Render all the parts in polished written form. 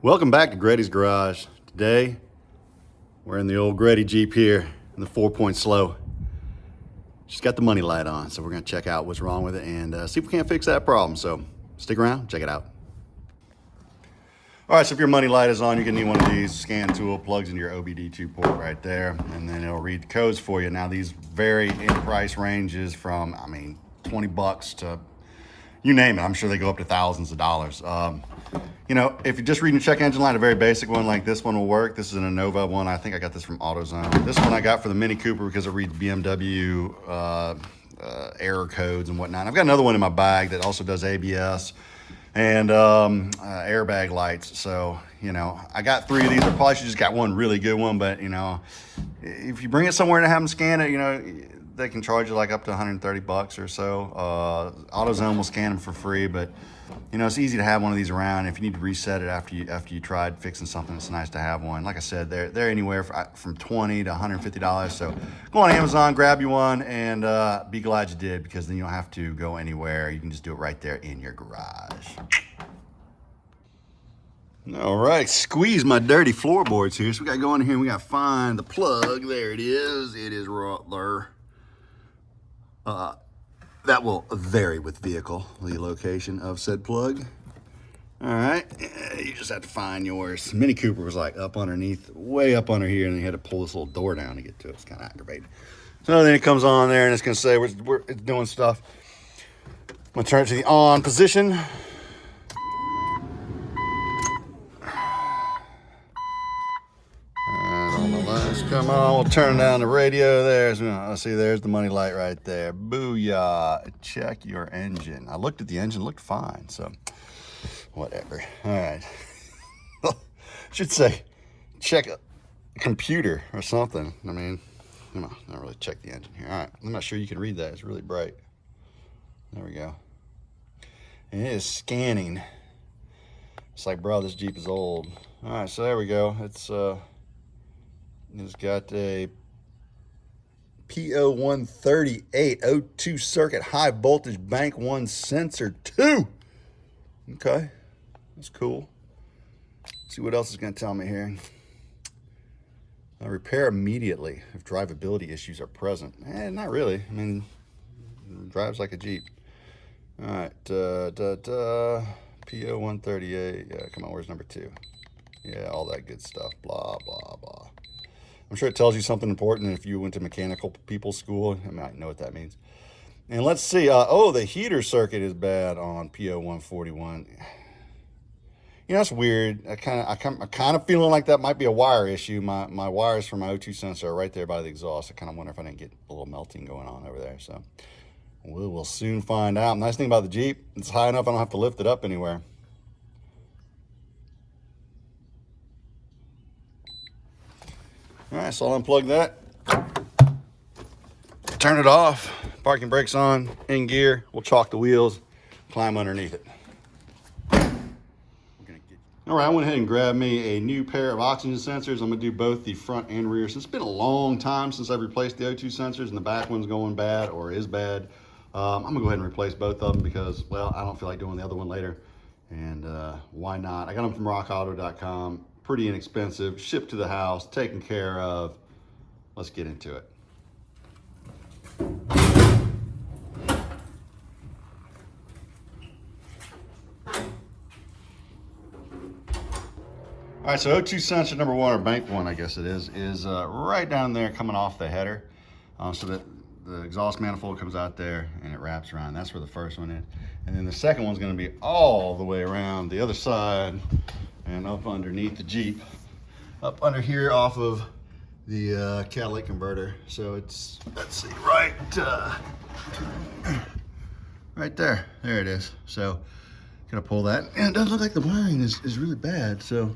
Welcome back to Grady's Garage. Today, we're in the old Grady Jeep here in the 4-point slow. She's got the money light on, so we're going to check out what's wrong with it and see if we can't fix that problem. So stick around, check it out. All right, so if your money light is on, you're going to need one of these scan tool, plugs into your OBD2 port right there, and then it'll read the codes for you. Now, these vary in price ranges from, 20 bucks to you name it. I'm sure they go up to thousands of dollars. If you're just reading a check engine light, a very basic one like this one will work. This is an Innova one. I think I got this from AutoZone. This one I got for the Mini Cooper because it reads BMW error codes and whatnot. I've got another one in my bag that also does ABS and airbag lights. So, I got 3 of these. I probably should just got one really good one, but, if you bring it somewhere to have them scan it, they can charge you like up to 130 bucks or so. AutoZone will scan them for free, but it's easy to have one of these around. If you need to reset it after you tried fixing something, it's nice to have one. Like I said, they're anywhere from $20 to $150. So go on Amazon, grab you one, and be glad you did, because then you don't have to go anywhere. You can just do it right there in your garage. All right, squeeze my dirty floorboards here. So we got to go in here and we got to find the plug. There it is. It is right there. That will vary with vehicle, the location of said plug. All right, you just have to find yours. Mini Cooper was like up underneath, way up under here, and you had to pull this little door down to get to it. It's kind of aggravating. So then it comes on there, and it's going to say it's doing stuff. I'm going to turn it to the on position. Come on, we'll turn down the radio. There's the money light right there. Booyah. Check your engine. I looked at the engine, looked fine, so whatever. All right. Should say check a computer or something. Come on, not really check the engine here. All right, I'm not sure you can read that. It's really bright. There we go. And it is scanning. It's like, bro, this Jeep is old. All right, so there we go. It's got a P0138 O2 circuit high voltage bank 1 sensor 2. Okay, that's cool. Let's see what else is going to tell me here. Repair immediately if drivability issues are present. Not really. It drives like a Jeep. All right, P0138. Yeah, come on, where's number 2? Yeah, all that good stuff. Blah, blah, blah. I'm sure it tells you something important. If you went to mechanical people school, I might know what that means. And let's see. The heater circuit is bad on P0141. That's weird. I'm kind of feeling like that might be a wire issue. My wires for my O2 sensor are right there by the exhaust. I kind of wonder if I didn't get a little melting going on over there. So we will soon find out. Nice thing about the Jeep, it's high enough I don't have to lift it up anywhere. All right, so I'll unplug that, turn it off, parking brakes on, in gear. We'll chalk the wheels, climb underneath it. All right, I went ahead and grabbed me a new pair of oxygen sensors. I'm gonna do both the front and rear. Since it's been a long time since I've replaced the O2 sensors and the back one's going bad or is bad, I'm gonna go ahead and replace both of them because, well, I don't feel like doing the other one later. And why not? I got them from rockauto.com. Pretty inexpensive, shipped to the house, taken care of. Let's get into it. All right, so O2 sensor number 1, or bank 1, I guess it is right down there coming off the header. So that the exhaust manifold comes out there and it wraps around. That's where the first one is. And then the second one's gonna be all the way around the other side and up underneath the Jeep. Up under here off of the catalytic converter. So it's, let's see, right there. There it is. So gonna pull that. And it doesn't look like the wiring is really bad. So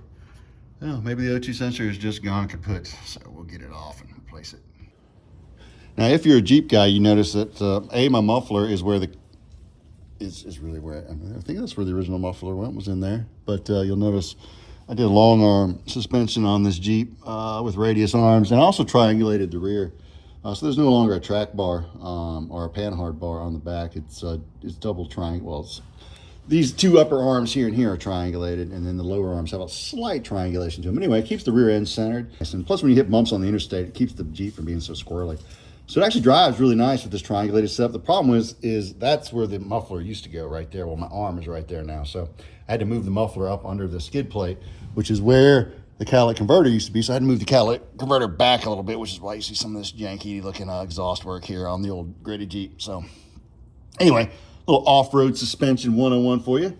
maybe the O2 sensor is just gone kaput. So we'll get it off and replace it. Now, if you're a Jeep guy, you notice that my muffler is where is really where I think that's where the original muffler went, was in there. But you'll notice I did a long arm suspension on this Jeep with radius arms, and I also triangulated the rear. So there's no longer a track bar or a panhard bar on the back. It's double triangle. Well, it's these two upper arms here and here are triangulated, and then the lower arms have a slight triangulation to them. Anyway, it keeps the rear end centered. And plus, when you hit bumps on the interstate, it keeps the Jeep from being so squirrely. So it actually drives really nice with this triangulated setup. The problem is that's where the muffler used to go, right there. Well, my arm is right there now. So I had to move the muffler up under the skid plate, which is where the catalytic converter used to be. So I had to move the catalytic converter back a little bit, which is why you see some of this janky looking exhaust work here on the old gritty Jeep. So anyway, a little off-road suspension 101 for you.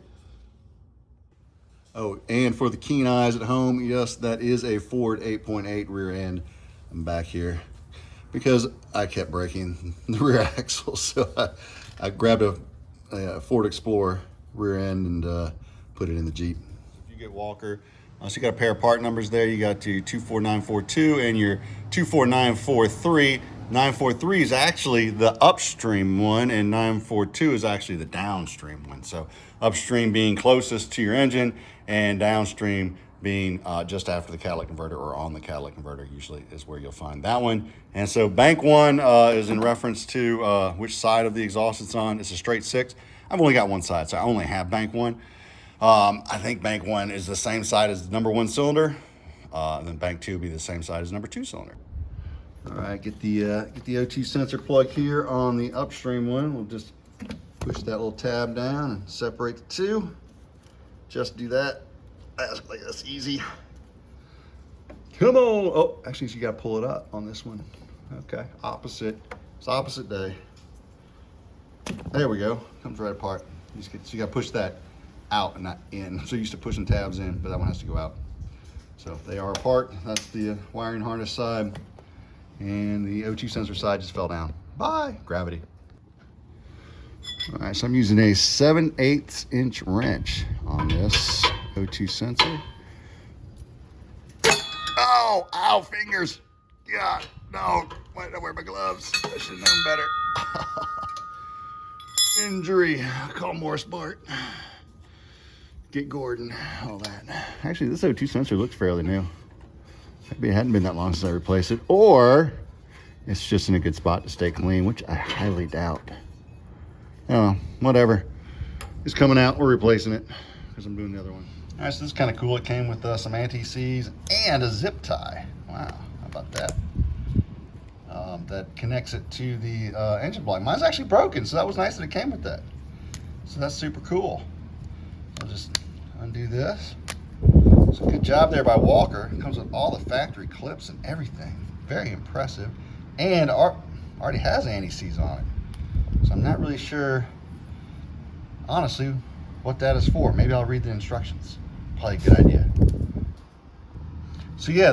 Oh, and for the keen eyes at home, yes, that is a Ford 8.8 rear end. I'm back here because I kept breaking the rear axle. So I grabbed a Ford Explorer rear end and put it in the Jeep. If you get Walker, so you got a pair of part numbers there. You got your 24942 and your 24943. 943 is actually the upstream one, and 942 is actually the downstream one. So upstream being closest to your engine, and downstream being just after the catalytic converter or on the catalytic converter usually is where you'll find that one. And so bank one is in reference to which side of the exhaust it's on. It's a straight 6. I've only got one side, so I only have bank one. I think bank one is the same side as the number 1 cylinder, and then bank 2 will be the same side as number 2 cylinder. All right, get the O2 sensor plug here on the upstream one. We'll just push that little tab down and separate the two. Just do that. That's easy. Come on. Oh, actually, so you got to pull it up on this one. Okay, opposite. It's opposite day. There we go. Comes right apart. So you got to push that out and not in. So used to pushing tabs in, but that one has to go out. So they are apart. That's the wiring harness side. And the O2 sensor side just fell down. Bye, gravity. All right, so I'm using a 7/8 inch wrench on this O2 sensor. Oh, ow, fingers. God, no. Why did I wear my gloves? I should have known better. Injury. Call Morris Bart. Get Gordon. All that. Actually, this O2 sensor looks fairly new. Maybe it hadn't been that long since I replaced it, or it's just in a good spot to stay clean, which I highly doubt. I don't know, whatever. It's coming out, we're replacing it because I'm doing the other one. All right, so this is kind of cool. It came with some anti-seize and a zip tie. Wow, how about that? That connects it to the engine block. Mine's actually broken, so that was nice that it came with that. So that's super cool. I'll just undo this. So good job there by Walker. It comes with all the factory clips and everything. Very impressive. And already has anti-seize on it. So I'm not really sure, honestly, what that is for. Maybe I'll read the instructions. Probably a good idea. So yeah,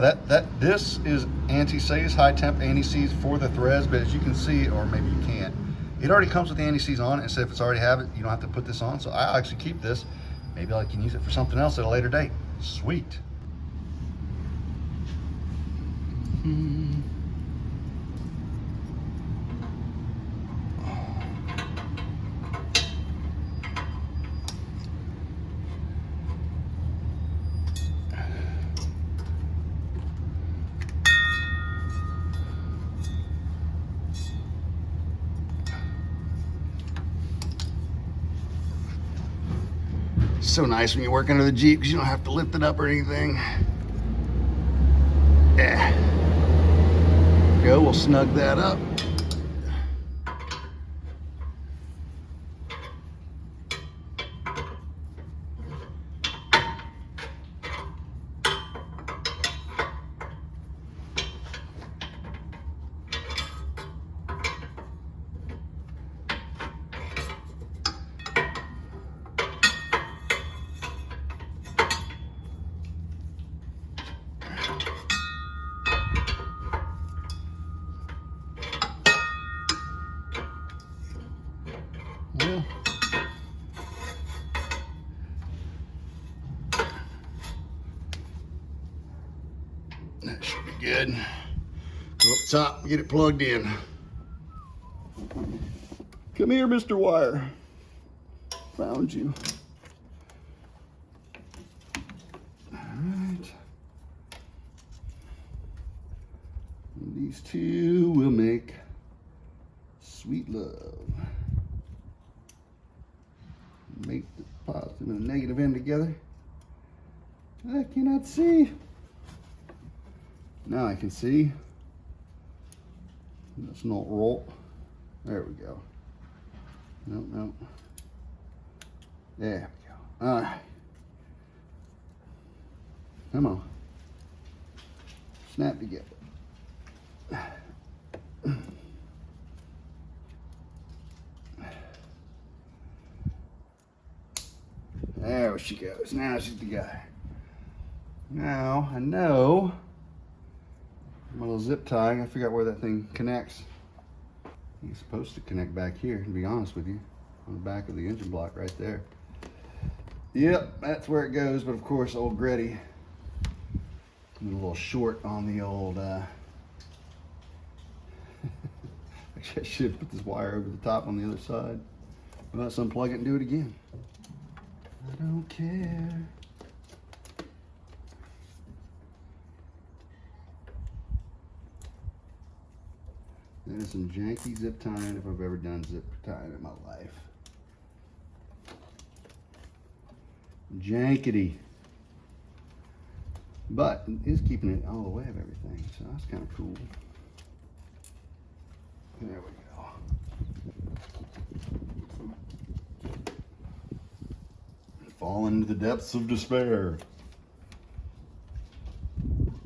this is anti-seize, high temp anti-seize for the threads, but as you can see, or maybe you can't, it already comes with the anti-seize on it, and so if it's already have it, you don't have to put this on. So I'll actually keep this. Maybe I can use it for something else at a later date. Sweet. So nice when you work under the Jeep because you don't have to lift it up or anything. Yeah. Go, we'll snug that up. Yeah. That should be good. Go up top, get it plugged in. Come here, Mr. Wire. Found you. All right. And these two will make sweet love. Make the together? I cannot see. Now I can see. That's not roll. There we go. Nope, nope. There we go. All right. Come on. Snap together. There she goes. Now she's together. Now I know my little zip tie. I gotta figure out where that thing connects. It's supposed to connect back here, to be honest with you, on the back of the engine block right there. Yep, that's where it goes. But of course, old Gretty, a little short on the old. Actually, I should put this wire over the top on the other side. Well, let's unplug it and do it again. I don't care. That is some janky zip tying if I've ever done zip tying in my life. Jankety. But it is keeping it all the way of everything, so that's kind of cool. There we go. Falling into the depths of despair.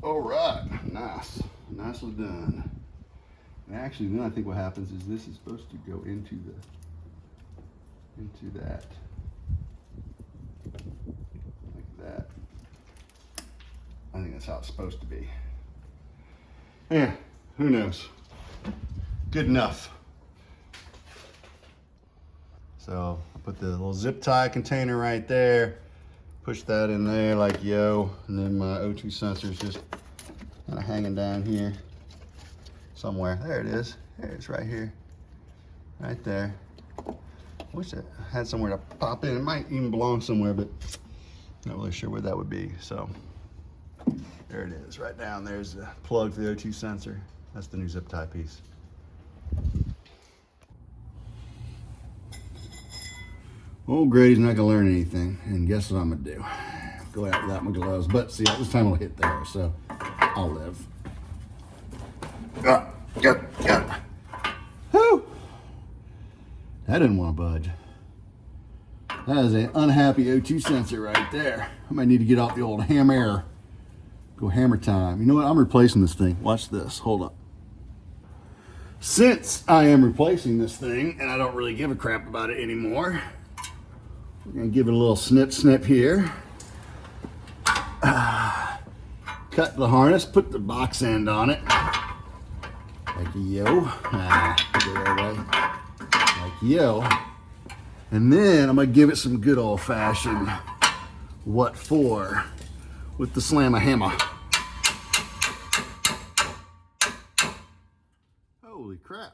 All right, nice. Nicely done. And actually, then I think what happens is this is supposed to go into that. Like that. I think that's how it's supposed to be. Yeah, who knows? Good enough. So I put the little zip tie container right there, push that in there like yo, and then my O2 sensor is just kind of hanging down here somewhere. There it is. There it is right here. Right there. Wish I had somewhere to pop in. It might even belong somewhere, but not really sure where that would be. So there it is. Right down there's the plug for the O2 sensor. That's the new zip tie piece. Old Grady's not gonna learn anything, and guess what I'm gonna do? Go out without my gloves, but see, this time I'll hit there, so I'll live. Whew. That didn't want to budge. That is an unhappy O2 sensor right there. I might need to get off the old hammer. Go hammer time. You know what? I'm replacing this thing. Watch this. Hold up. Since I am replacing this thing, and I don't really give a crap about it anymore, we're going to give it a little snip here. Cut the harness, put the box end on it. Like yo. Like yo. And then I'm going to give it some good old fashioned what for with the slam-a-hammer. Holy crap.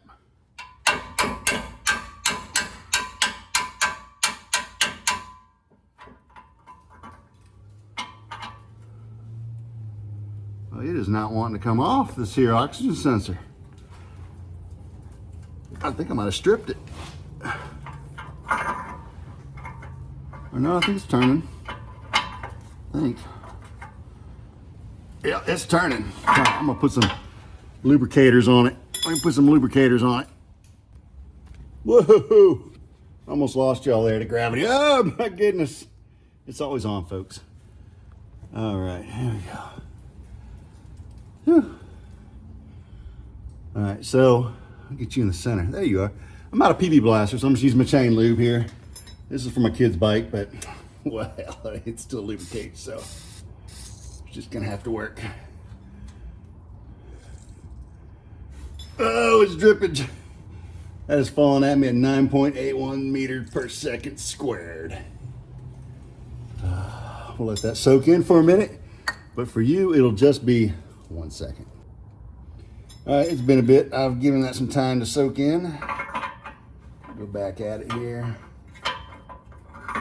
Well, it is not wanting to come off, this here oxygen sensor. I think I might have stripped it. Or no, I think it's turning. I think. Yeah, it's turning. I'm gonna put some lubricators on it. I can put some lubricators on it. Whoa! Almost lost y'all there to gravity. Oh my goodness. It's always on, folks. All right, here we go. Whew. All right, so I'll get you in the center. There you are. I'm out of PB blaster, so I'm just using my chain lube here. This is for my kid's bike, but well, it's still lubricated, so it's just gonna have to work. Oh, it's dripping. That is falling at me at 9.81 meters per second squared. We'll let that soak in for a minute, but for you, it'll just be 1 second. All right, it's been a bit. I've given that some time to soak in. Go back at it here.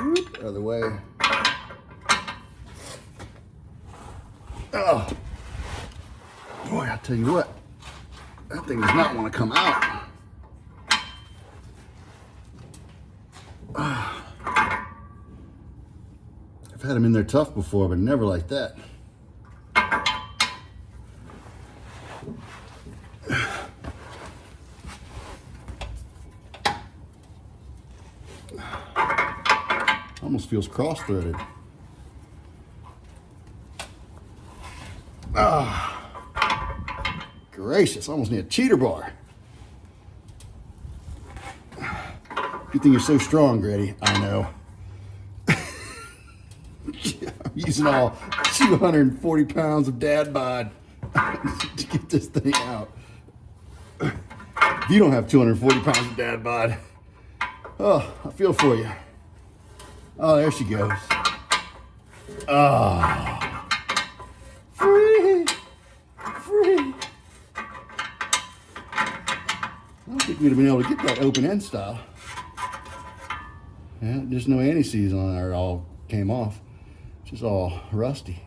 Whoop, other way. Oh, boy, I tell you what, that thing does not want to come out. I've had them in there tough before, but never like that. Almost feels cross-threaded. Ah, gracious, almost need a cheater bar. Good thing you're so strong, Grady. I know. I'm using all 240 pounds of dad bod to get this thing out. If you don't have 240 pounds of dad bod, oh, I feel for you. Oh, there she goes. Oh. Free. Free. I don't think we'd have been able to get that open end style. Yeah, there's no anti-seize on there. It all came off. It's just all rusty.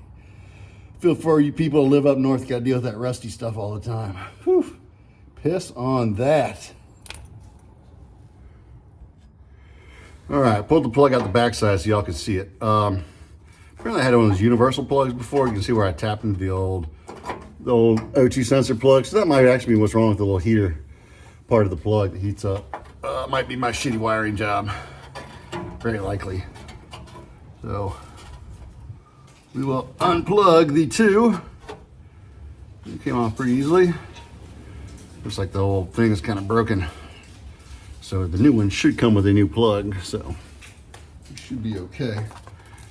Feel for you people that live up north, you gotta deal with that rusty stuff all the time. Whew. Piss on that. All right, pulled the plug out the backside so y'all can see it. Apparently I had one of those universal plugs before. You can see where I tapped into the old O2 sensor plug. So that might actually be what's wrong with the little heater part of the plug that heats up. Might be my shitty wiring job. Very likely. So we will unplug the two. It came off pretty easily. Looks like the whole thing is kind of broken. So the new one should come with a new plug, so it should be okay.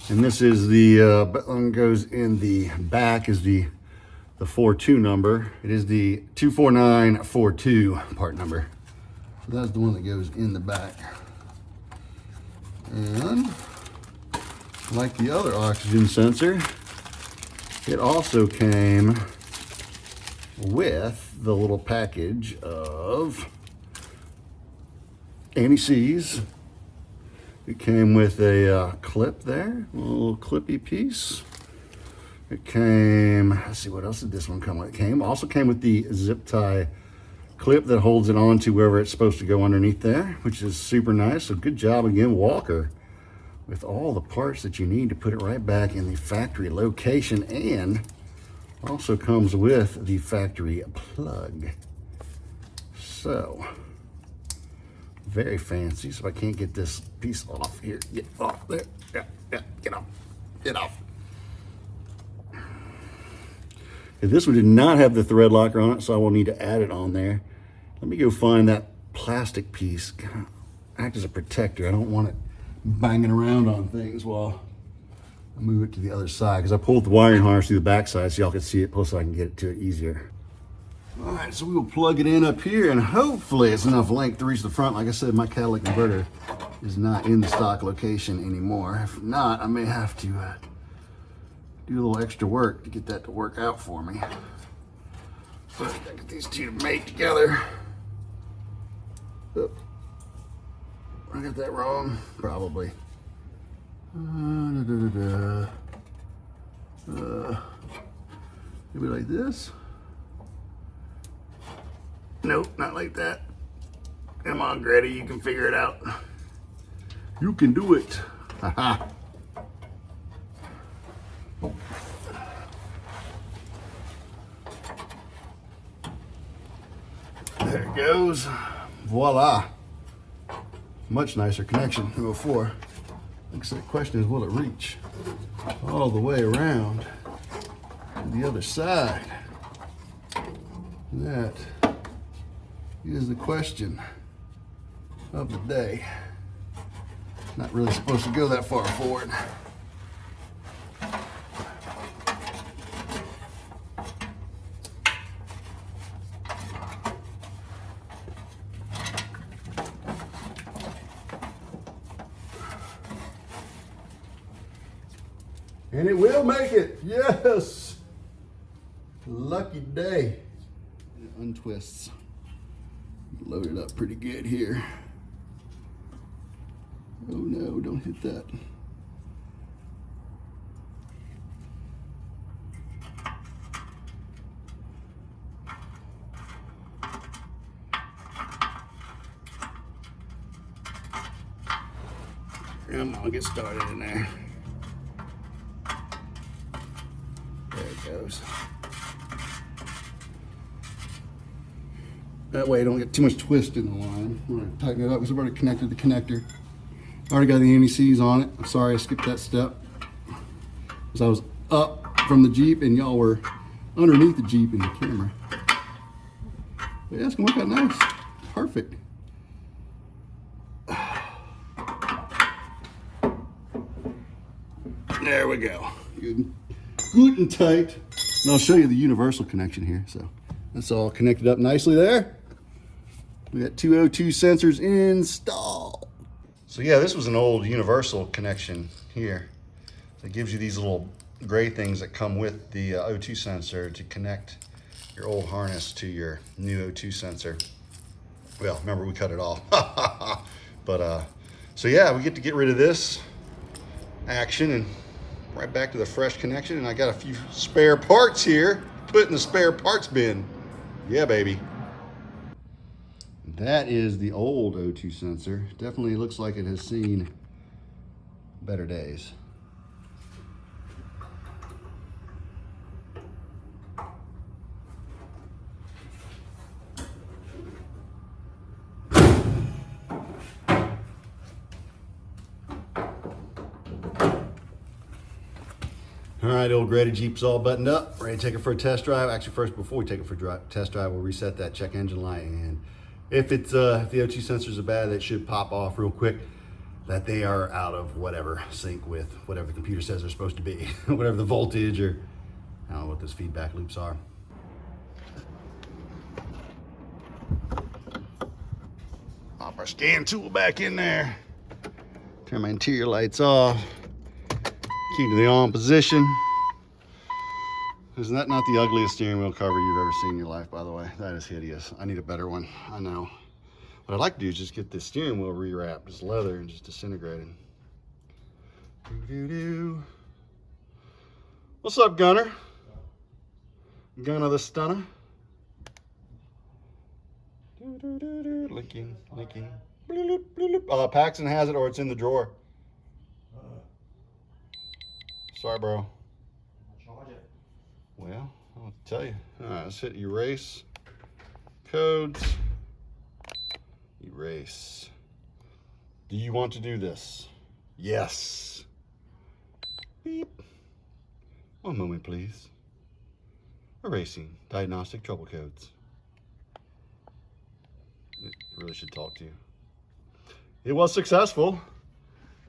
And this is the one goes in the back is the 42 number. It is the 24942 part number. So that's the one that goes in the back. And like the other oxygen sensor, it also came with the little package of anti-seize. It came with a clip there, a little clippy piece. It came, let's see, what else did this one come with? It also came with the zip tie clip that holds it on to wherever it's supposed to go underneath there, which is super nice. So good job again, Walker, with all the parts that you need to put it right back in the factory location, and also comes with the factory plug. So very fancy. So if I can't get this piece off here, get off there. Yeah, get off. Get off. This one did not have the thread locker on it, so I will need to add it on there. Let me go find that plastic piece. Act as a protector. I don't want it banging around on things while I move it to the other side, because I pulled the wiring harness through the back side so y'all can see it, plus I can get it to it easier. All right, so we will plug it in up here, and hopefully it's enough length to reach the front. Like I said, my catalytic converter is not in the stock location anymore. If not, I may have to do a little extra work to get that to work out for me. So I gotta get these two to mate together. Oh, I got that wrong, probably. Maybe like this. Nope, not like that. Come on, Grady, you can figure it out. You can do it. Haha. There it goes. Voila. Much nicer connection than before. Like I said, the question is, will it reach all the way around to the other side? That is the question of the day. Not really supposed to go that far forward. And it will make it, yes! Lucky day. It untwists. Load it up pretty good here. Oh no, don't hit that. Come on, get started in there. goes. That way I don't get too much twist in the line. I'm gonna tighten it up because I've already connected the connector. Already got the anti-seize on it. I'm sorry I skipped that step, because I was up from the Jeep and y'all were underneath the Jeep in the camera. But yeah, it's gonna work out nice. Perfect. There we go. Good and tight. And I'll show you the universal connection here. So that's all connected up nicely there. We got two O2 sensors installed. So yeah, this was an old universal connection here. So it gives you these little gray things that come with the O2 sensor to connect your old harness to your new O2 sensor. Well, remember we cut it off. But so yeah, we get rid of this action and right back to the fresh connection. And I got a few spare parts here, put in the spare parts bin. Yeah, baby. That is the old O2 sensor. Definitely looks like it has seen better days. All right, old Grady Jeep's all buttoned up, ready to take it for a test drive. Actually, first, before we take it for a test drive, we'll reset that check engine light. And if it's if the O2 sensors are bad, that should pop off real quick, that they are out of whatever sync with whatever the computer says they're supposed to be, whatever the voltage, or I don't know what those feedback loops are. Pop our scan tool back in there. Turn my interior lights off. Key to the on position. Isn't that not the ugliest steering wheel cover you've ever seen in your life, by the way? That is hideous. I need a better one, I know. What I'd like to do is just get this steering wheel rewrapped. It's leather and just disintegrated. Doo-doo-doo. What's up, Gunner? Gunner the Stunner. Doo-doo-doo-doo. Linking. Bloop, bloop, bloop. Paxton has it, or it's in the drawer. Sorry, bro. I'll charge it. Well, I'll tell you. All right, let's hit erase. Codes. Erase. Do you want to do this? Yes. Beep. One moment, please. Erasing diagnostic trouble codes. It really should talk to you. It was successful.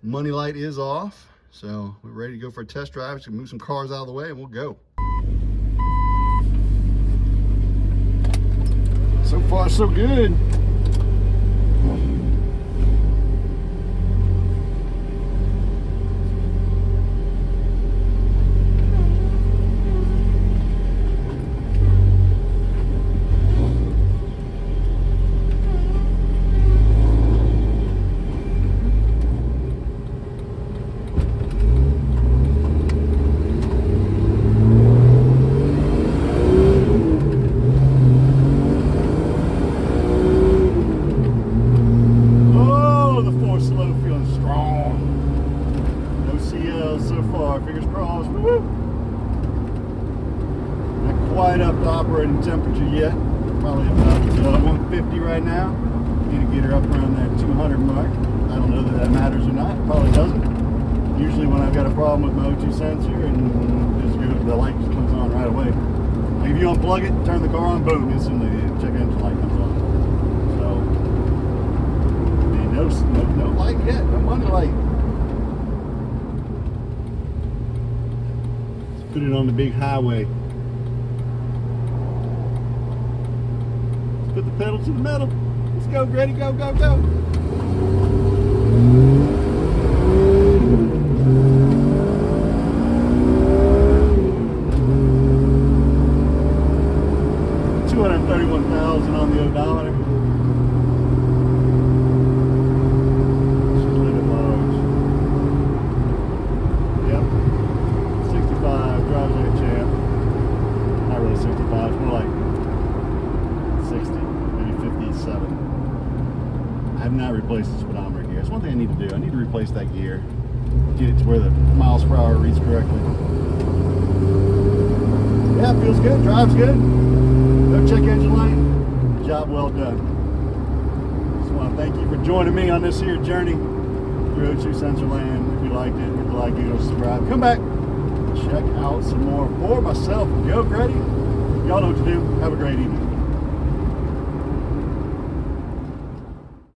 Money light is off. So we're ready to go for a test drive. Just move some cars out of the way and we'll go. So far, so good. Fingers crossed. Woo-hoo. Not quite up to operating temperature yet. Probably about 150 right now. Need to get her up around that 200 mark. I don't know that matters or not. Probably doesn't. Usually when I've got a problem with my O2 sensor and just the light just comes on right away. Like if you unplug it, turn the car on, boom, instantly the check engine light comes on. So, no light yet, no money light. Put it on the big highway. Let's put the pedal to the metal. Let's go, Grady, go, go, go. $231,000 on the odometer. I have not replaced the speedometer gear. That's one thing I need to do. I need to replace that gear. Get it to where the miles per hour reads correctly. Yeah, feels good, drives good. No check engine light. Job well done. Just want to thank you for joining me on this here journey through Two Sensor Land. If you liked it, hit the like, hit the subscribe. Come back, check out some more for myself. Go Grady. Y'all know what to do. Have a great evening.